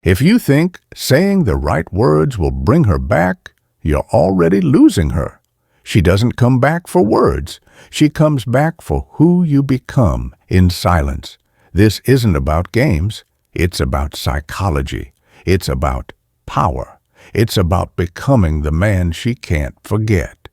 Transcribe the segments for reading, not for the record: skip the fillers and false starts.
If you think saying the right words will bring her back, you're already losing her. She doesn't come back for words. She comes back for who you become in silence. This isn't about games. It's about psychology. It's about power. It's about becoming the man she can't forget.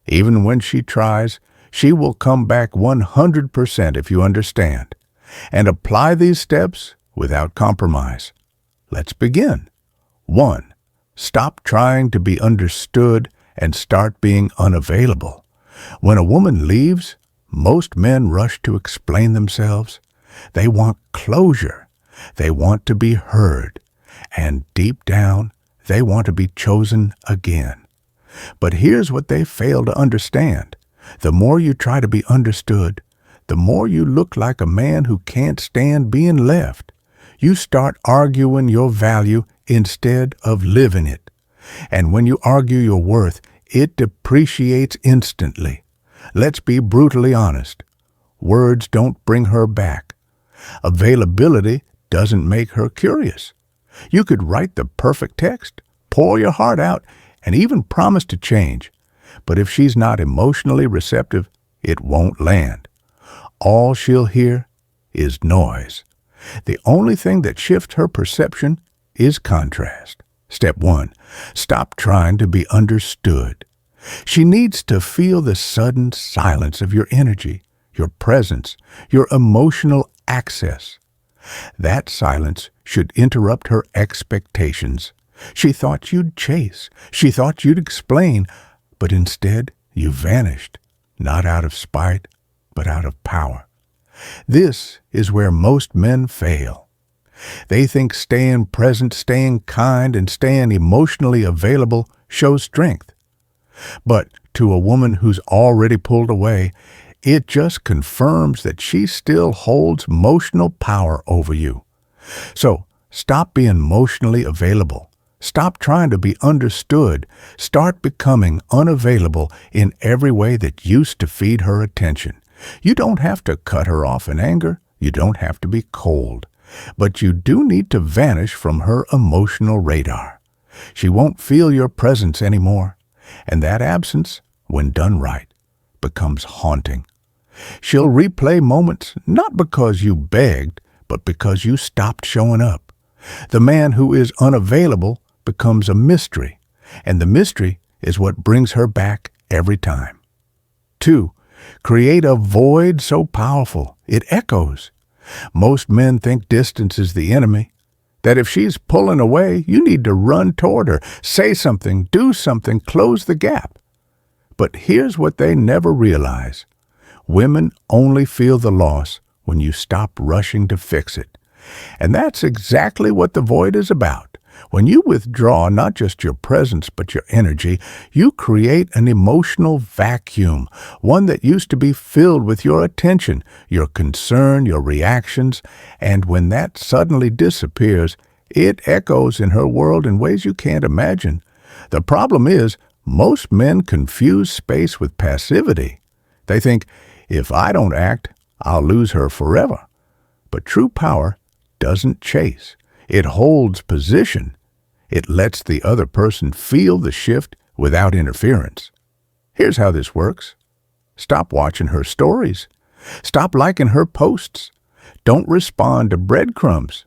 Even when she tries, she will come back 100% if you understand. And apply these steps without compromise. Let's begin. 1. Stop trying to be understood and start being unavailable. When a woman leaves, most men rush to explain themselves. They want closure. They want to be heard. And deep down, they want to be chosen again. But here's what they fail to understand. The more you try to be understood, the more you look like a man who can't stand being left. You start arguing your value instead of living it. And when you argue your worth, it depreciates instantly. Let's be brutally honest. Words don't bring her back. Availability doesn't make her curious. You could write the perfect text, pour your heart out, and even promise to change. But if she's not emotionally receptive, it won't land. All she'll hear is noise. The only thing that shifts her perception is contrast. Step 1. Stop trying to be understood. She needs to feel the sudden silence of your energy, your presence, your emotional access. That silence should interrupt her expectations. She thought you'd chase. She thought you'd explain. But instead, you vanished, not out of spite, but out of power. This is where most men fail. They think staying present, staying kind, and staying emotionally available shows strength. But to a woman who's already pulled away, it just confirms that she still holds emotional power over you. So stop being emotionally available. Stop trying to be understood. Start becoming unavailable in every way that used to feed her attention. You don't have to cut her off in anger. You don't have to be cold. But you do need to vanish from her emotional radar. She won't feel your presence anymore. And that absence, when done right, becomes haunting. She'll replay moments not because you begged, but because you stopped showing up. The man who is unavailable becomes a mystery, and the mystery is what brings her back every time. 2. Create a void so powerful it echoes. Most men think distance is the enemy, that if she's pulling away, you need to run toward her, say something, do something, close the gap. But here's what they never realize. Women only feel the loss when you stop rushing to fix it. And that's exactly what the void is about. When you withdraw not just your presence but your energy, you create an emotional vacuum, one that used to be filled with your attention, your concern, your reactions, and when that suddenly disappears, it echoes in her world in ways you can't imagine. The problem is, most men confuse space with passivity. They think, if I don't act, I'll lose her forever. But true power doesn't chase. It holds position. It lets the other person feel the shift without interference. Here's how this works. Stop watching her stories. Stop liking her posts. Don't respond to breadcrumbs.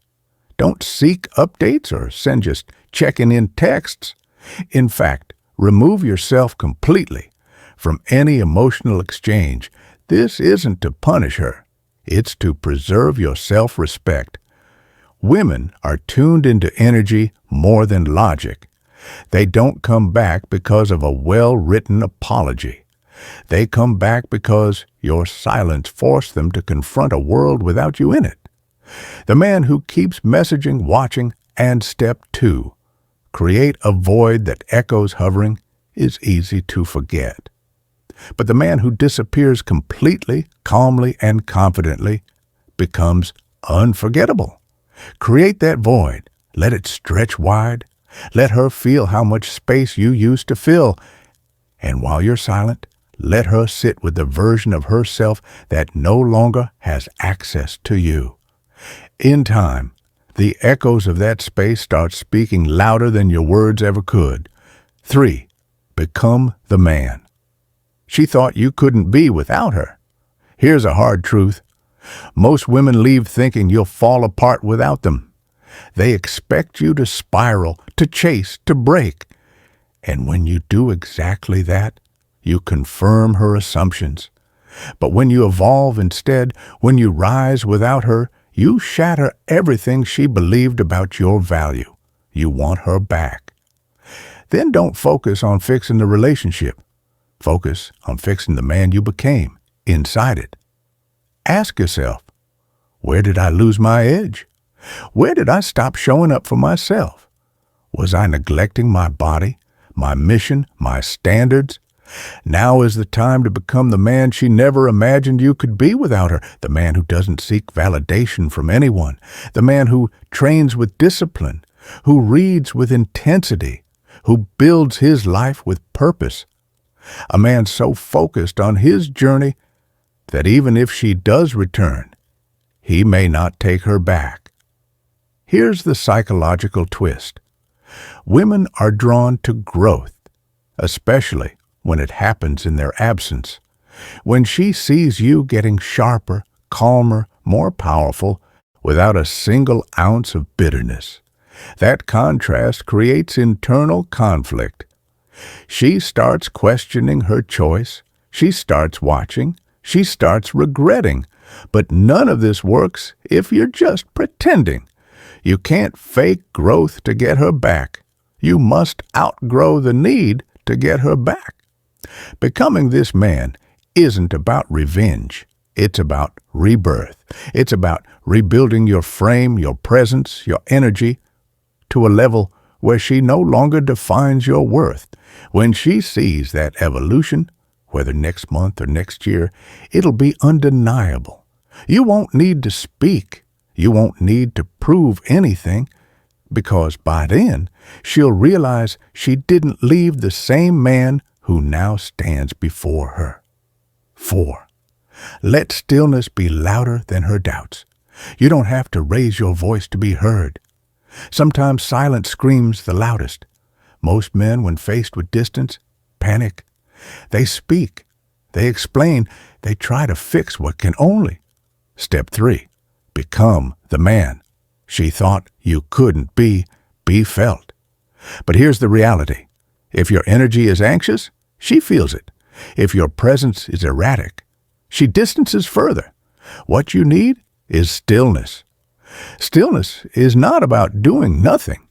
Don't seek updates or send just checking-in texts. In fact, remove yourself completely from any emotional exchange. This isn't to punish her. It's to preserve your self-respect. Women are tuned into energy more than logic. They don't come back because of a well-written apology. They come back because your silence forced them to confront a world without you in it. The man who keeps messaging, watching, and step 2, create a void that echoes hovering, is easy to forget. But the man who disappears completely, calmly, and confidently becomes unforgettable. Create that void. Let it stretch wide. Let her feel how much space you used to fill. And while you're silent, let her sit with the version of herself that no longer has access to you. In time, The echoes of that space start speaking louder than your words ever could. 3. Become the man. She thought you couldn't be without her. Here's a hard truth. Most women leave thinking you'll fall apart without them. They expect you to spiral, to chase, to break. And when you do exactly that, you confirm her assumptions. But when you evolve instead, when you rise without her, you shatter everything she believed about your value. You want her back. Then don't focus on fixing the relationship. Focus on fixing the man you became inside it. Ask yourself, where did I lose my edge? Where did I stop showing up for myself? Was I neglecting my body, my mission, my standards? Now is the time to become the man she never imagined you could be without her, the man who doesn't seek validation from anyone, the man who trains with discipline, who reads with intensity, who builds his life with purpose. A man so focused on his journey that even if she does return, he may not take her back. Here's the psychological twist. Women are drawn to growth, especially when it happens in their absence. When she sees you getting sharper, calmer, more powerful, without a single ounce of bitterness, that contrast creates internal conflict. She starts questioning her choice, she starts watching, she starts regretting. But none of this works if you're just pretending. You can't fake growth to get her back. You must outgrow the need to get her back. Becoming this man isn't about revenge. It's about rebirth. It's about rebuilding your frame, your presence, your energy to a level where she no longer defines your worth. When she sees that evolution, whether next month or next year, it'll be undeniable. You won't need to speak. You won't need to prove anything, because by then she'll realize she didn't leave the same man who now stands before her. 4. Let stillness be louder than her doubts. You don't have to raise your voice to be heard. Sometimes silence screams the loudest. Most men, when faced with distance, panic. They speak. They explain. They try to fix what can only. Step 3. Become the man. She thought you couldn't be felt. But here's the reality. If your energy is anxious, she feels it. If your presence is erratic, she distances further. What you need is stillness. Stillness is not about doing nothing.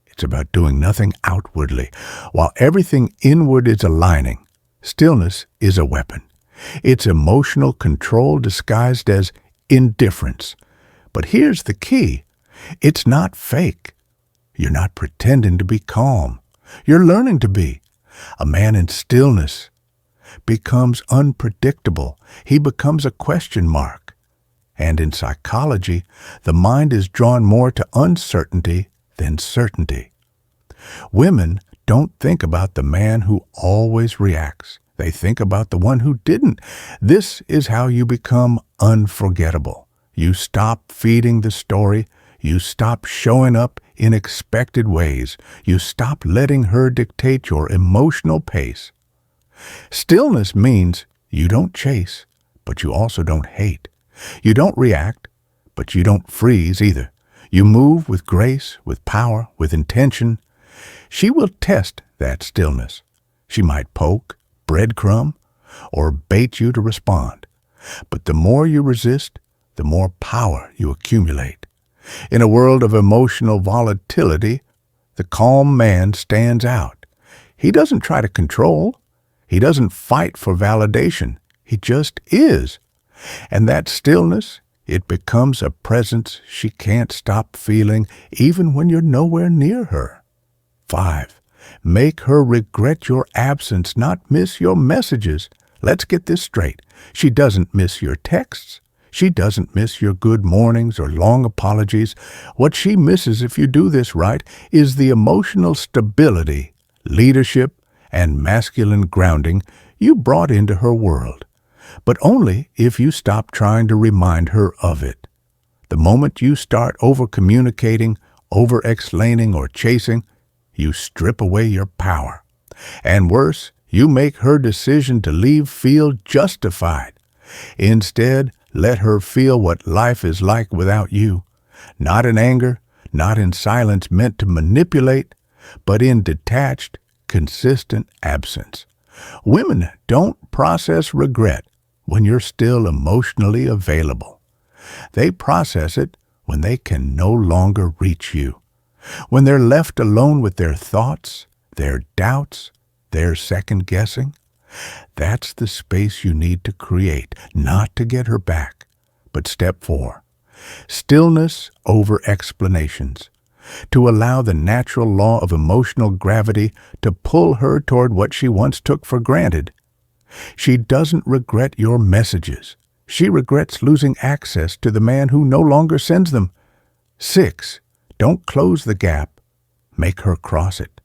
It's about doing nothing outwardly. While everything inward is aligning, stillness is a weapon. It's emotional control disguised as indifference. But here's the key. It's not fake. You're not pretending to be calm. You're learning to be. A man in stillness becomes unpredictable. He becomes a question mark. And in psychology, the mind is drawn more to uncertainty than certainty. Women don't think about the man who always reacts. They think about the one who didn't. This is how you become unforgettable. You stop feeding the story. You stop showing up in expected ways. You stop letting her dictate your emotional pace. Stillness means you don't chase, but you also don't hate. You don't react, but you don't freeze either. You move with grace, with power, with intention. She will test that stillness. She might poke, breadcrumb, or bait you to respond. But the more you resist, the more power you accumulate. In a world of emotional volatility, the calm man stands out. He doesn't try to control. He doesn't fight for validation. He just is. And that stillness, it becomes a presence she can't stop feeling even when you're nowhere near her. 5. Make her regret your absence, not miss your messages. Let's get this straight. She doesn't miss your texts. She doesn't miss your good mornings or long apologies. What she misses, if you do this right, is the emotional stability, leadership, and masculine grounding you brought into her world. But only if you stop trying to remind her of it. The moment you start over-communicating, over-explaining, or chasing, you strip away your power. And worse, you make her decision to leave feel justified. Instead, let her feel what life is like without you. Not in anger, not in silence meant to manipulate, but in detached, consistent absence. Women don't process regret when you're still emotionally available. They process it when they can no longer reach you. When they're left alone with their thoughts, their doubts, their second-guessing. That's the space you need to create, not to get her back. But step 4, stillness over explanations. To allow the natural law of emotional gravity to pull her toward what she once took for granted. She doesn't regret your messages. She regrets losing access to the man who no longer sends them. 6, don't close the gap. Make her cross it.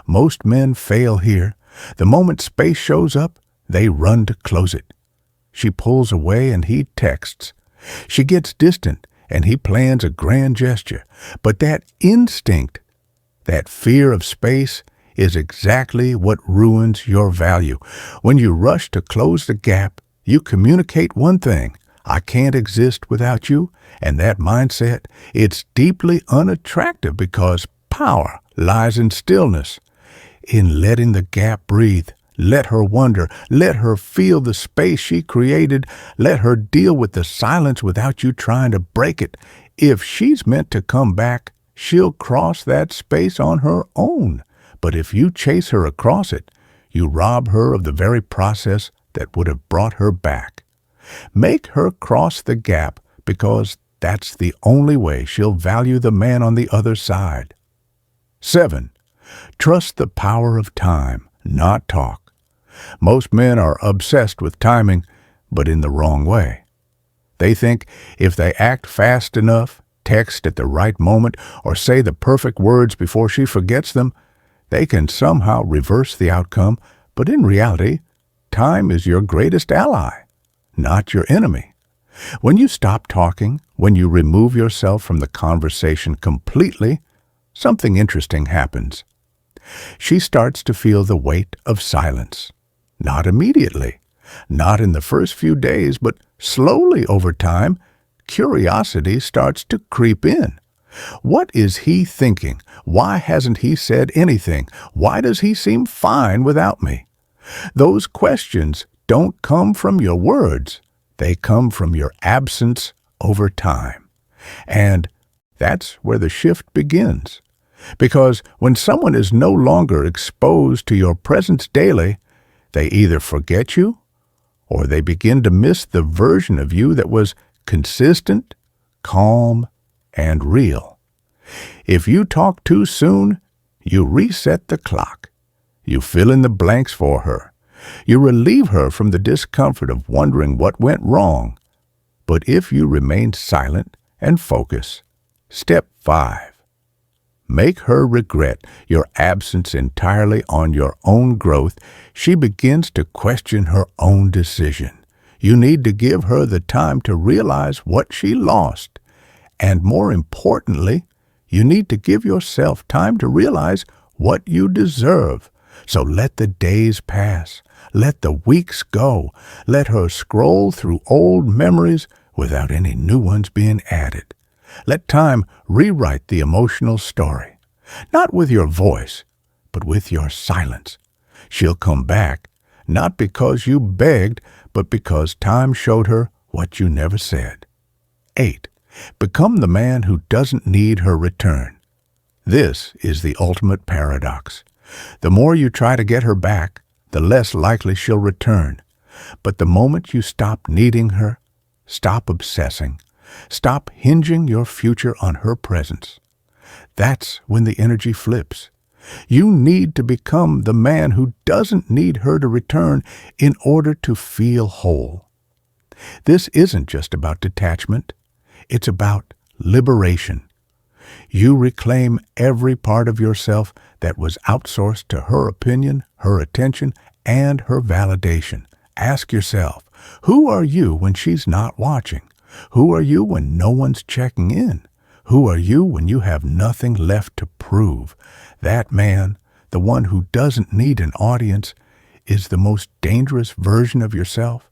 Most men fail here. The moment space shows up, they run to close it. She pulls away and he texts. She gets distant and he plans a grand gesture. But that instinct, that fear of space, is exactly what ruins your value. When you rush to close the gap, you communicate one thing: I can't exist without you. And that mindset, it's deeply unattractive because power lies in stillness, in letting the gap breathe. Let her wonder. Let her feel the space she created. Let her deal with the silence without you trying to break it. If she's meant to come back, she'll cross that space on her own. But if you chase her across it, you rob her of the very process that would have brought her back. Make her cross the gap, because that's the only way she'll value the man on the other side. 7, trust the power of time, not talk. Most men are obsessed with timing, but in the wrong way. They think if they act fast enough, text at the right moment, or say the perfect words before she forgets them, they can somehow reverse the outcome. But in reality, time is your greatest ally, not your enemy. When you stop talking, when you remove yourself from the conversation completely, something interesting happens. She starts to feel the weight of silence. Not immediately, not in the first few days, but slowly over time, curiosity starts to creep in. What is he thinking? Why hasn't he said anything? Why does he seem fine without me? Those questions don't come from your words. They come from your absence over time. And that's where the shift begins. Because when someone is no longer exposed to your presence daily, they either forget you or they begin to miss the version of you that was consistent, calm, and real. If you talk too soon, you reset the clock. You fill in the blanks for her. You relieve her from the discomfort of wondering what went wrong. But if you remain silent and focus, step 5. Make her regret your absence entirely on your own growth. She begins to question her own decision. You need to give her the time to realize what she lost. And more importantly, you need to give yourself time to realize what you deserve. So let the days pass. Let the weeks go. Let her scroll through old memories without any new ones being added. Let time rewrite the emotional story, not with your voice, but with your silence. She'll come back, not because you begged, but because time showed her what you never said. 8. Become the man who doesn't need her return. This is the ultimate paradox. The more you try to get her back, the less likely she'll return. But the moment you stop needing her, stop obsessing, stop hinging your future on her presence, that's when the energy flips. You need to become the man who doesn't need her to return in order to feel whole. This isn't just about detachment. It's about liberation. You reclaim every part of yourself that was outsourced to her opinion, her attention, and her validation. Ask yourself, who are you when she's not watching? Who are you when no one's checking in? Who are you when you have nothing left to prove? That man, the one who doesn't need an audience, is the most dangerous version of yourself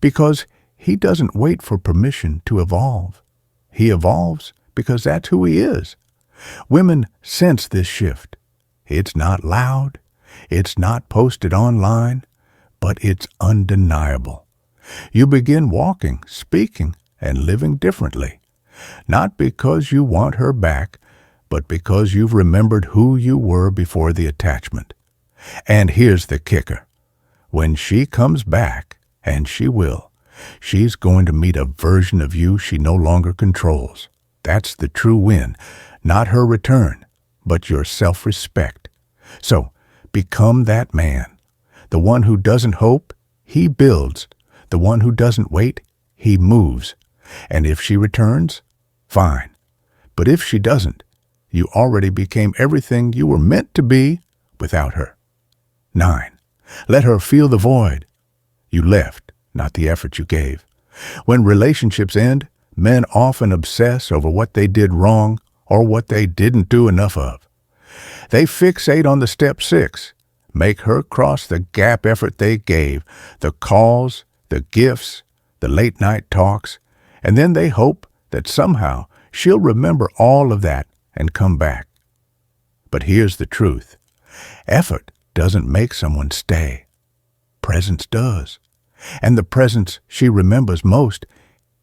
because he doesn't wait for permission to evolve. He evolves because that's who he is. Women sense this shift. It's not loud, it's not posted online, but it's undeniable. You begin walking, speaking, and living differently, not because you want her back, but because you've remembered who you were before the attachment. And here's the kicker. When she comes back, and she will, she's going to meet a version of you she no longer controls. That's the true win, not her return, but your self-respect. So, become that man. The one who doesn't hope, he builds. The one who doesn't wait, he moves. And if she returns, fine. But if she doesn't, you already became everything you were meant to be without her. 9. Let her feel the void. You left, not the effort you gave. When relationships end, men often obsess over what they did wrong or what they didn't do enough of. They fixate on the step 6, make her cross the gap effort they gave, the calls, the gifts, the late-night talks, and then they hope that somehow she'll remember all of that and come back. But here's the truth. Effort doesn't make someone stay. Presence does. And the presence she remembers most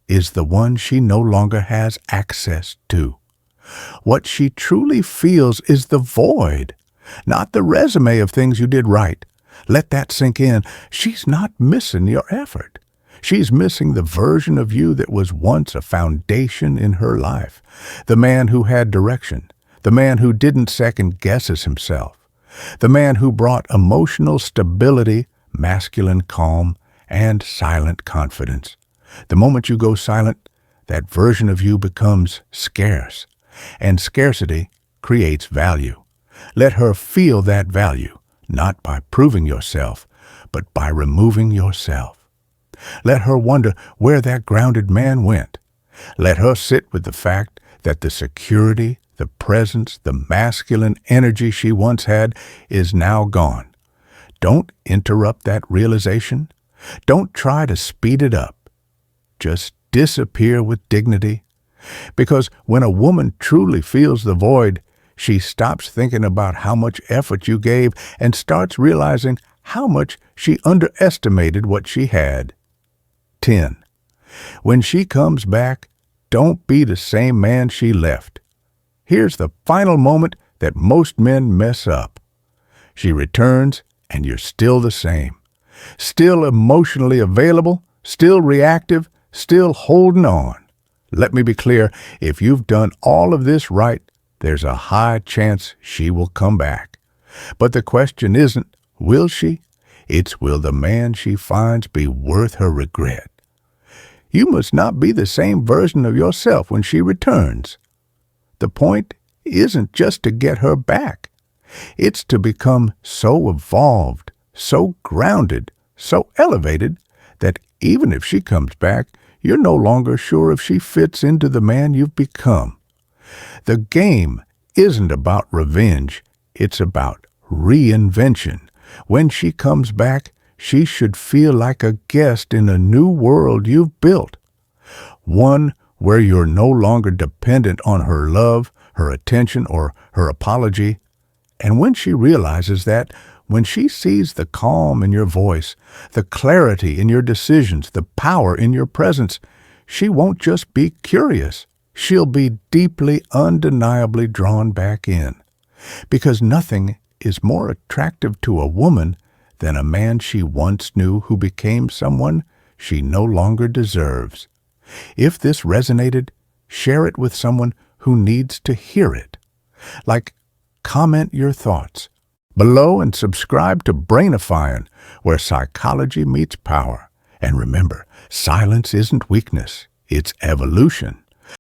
is the one she no longer has access to. What she truly feels is the void, not the resume of things you did right. Let that sink in. She's not missing your effort. She's missing the version of you that was once a foundation in her life, the man who had direction, the man who didn't second-guess himself, the man who brought emotional stability, masculine calm, and silent confidence. The moment you go silent, that version of you becomes scarce, and scarcity creates value. Let her feel that value, not by proving yourself, but by removing yourself. Let her wonder where that grounded man went. Let her sit with the fact that the security, the presence, the masculine energy she once had is now gone. Don't interrupt that realization. Don't try to speed it up. Just disappear with dignity. Because when a woman truly feels the void, she stops thinking about how much effort you gave and starts realizing how much she underestimated what she had. 10. When she comes back, don't be the same man she left. Here's the final moment that most men mess up. She returns and you're still the same. Still emotionally available, still reactive, still holding on. Let me be clear, if you've done all of this right, there's a high chance she will come back. But the question isn't, will she? It's, will the man she finds be worth her regret? You must not be the same version of yourself when she returns. The point isn't just to get her back. It's to become so evolved, so grounded, so elevated that even if she comes back, you're no longer sure if she fits into the man you've become. The game isn't about revenge, it's about reinvention. When she comes back, she should feel like a guest in a new world you've built. One where you're no longer dependent on her love, her attention, or her apology. And when she realizes that, when she sees the calm in your voice, the clarity in your decisions, the power in your presence, she won't just be curious. She'll be deeply, undeniably drawn back in. Because nothing is more attractive to a woman than a man she once knew who became someone she no longer deserves. If this resonated, share it with someone who needs to hear it. Comment your thoughts below and subscribe to Brainifying, where psychology meets power. And remember, silence isn't weakness, it's evolution.